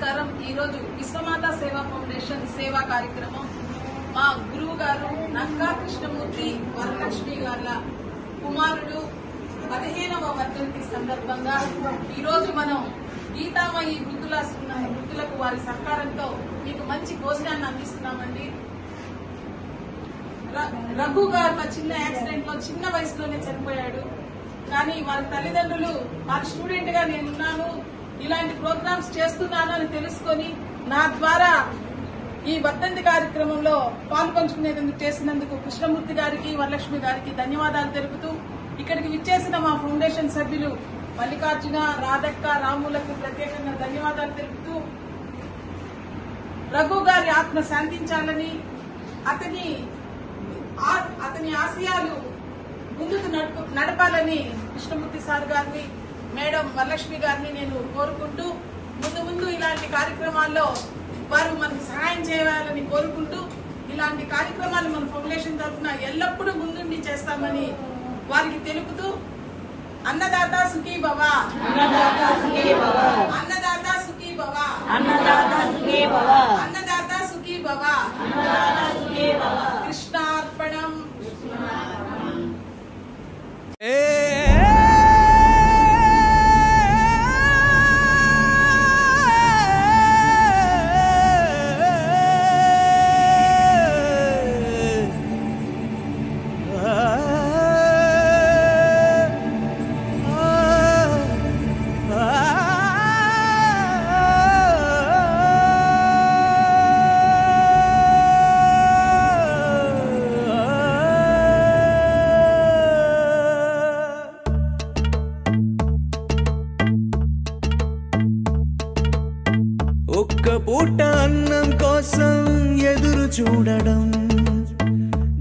నమస్కారం. ఈరోజు విశ్వమాత సేవా ఫౌండేషన్ సేవా కార్యక్రమం మా గురువు గారు నక్కా కృష్ణమూర్తి వరలక్ష్మి గార్ల కుమారుడు 15వ వర్ధంతి సందర్భంగా ఈరోజు మనం గీతామయి వృద్ధులకు వారి సహకారంతో మీకు మంచి భోజనాన్ని అందిస్తున్నామండి. రఘు గారు చిన్న యాక్సిడెంట్ లో చిన్న వయసులోనే చనిపోయాడు. కానీ వారి తల్లిదండ్రులు వారి స్టూడెంట్ గా నేనున్నాను, ఇలాంటి ప్రోగ్రామ్స్ చేస్తున్నాను అని తెలుసుకొని నా ద్వారా ఈ వర్ధంతి కార్యక్రమంలో పాల్పంచుకునేందుకు చేసినందుకు కృష్ణమూర్తి గారికి వరలక్ష్మి గారికి ధన్యవాదాలు తెలుపుతూ ఇక్కడికి విచ్చేసిన మా ఫౌండేషన్ సభ్యులు మల్లికార్జున, రాధక్క, రాములకు ప్రత్యేకంగా ధన్యవాదాలు తెలుపుతూ రఘు గారి ఆత్మ శాంతించాలని, అతని ఆశయాలు ముందుకు నడపాలని కృష్ణమూర్తి సార్ గారిని, మేడం వరలక్ష్మి గారిని నేను కోరుకుంటూ ముందు ఇలాంటి కార్యక్రమాల్లో వారు మనకు సహాయం చేయాలని కోరుకుంటూ ఇలాంటి కార్యక్రమాలు మన ఫౌండేషన్ తరఫున ఎల్లప్పుడూ ముందుండి చేస్తామని వారికి తెలుపుతూ అన్నదాత సుఖీ భవ, అన్నదాత సుఖీ భవ, అన్నదాత సుఖీ భవ, అన్నదాత సుఖీ భవ, అన్నదాత సుఖీ భవ, అన్నదాత సుఖీ భవ. కృష్ణార్పణం. ఒక్క పూట అన్నం కోసం ఎదురు చూడడం,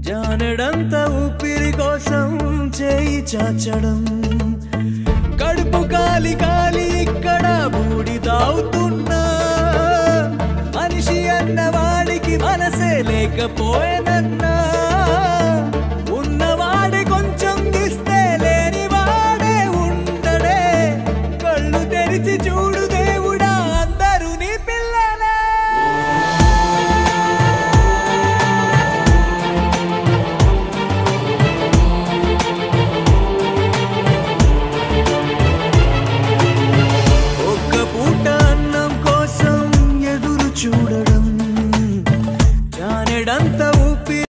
జానడంత ఊపిరి కోసం చేయి చాచడం, కడుపు కాలి కాలి ఇక్కడ బూడి తాగుతున్నా, మనిషి అన్నవాడికి మనసే లేకపోయే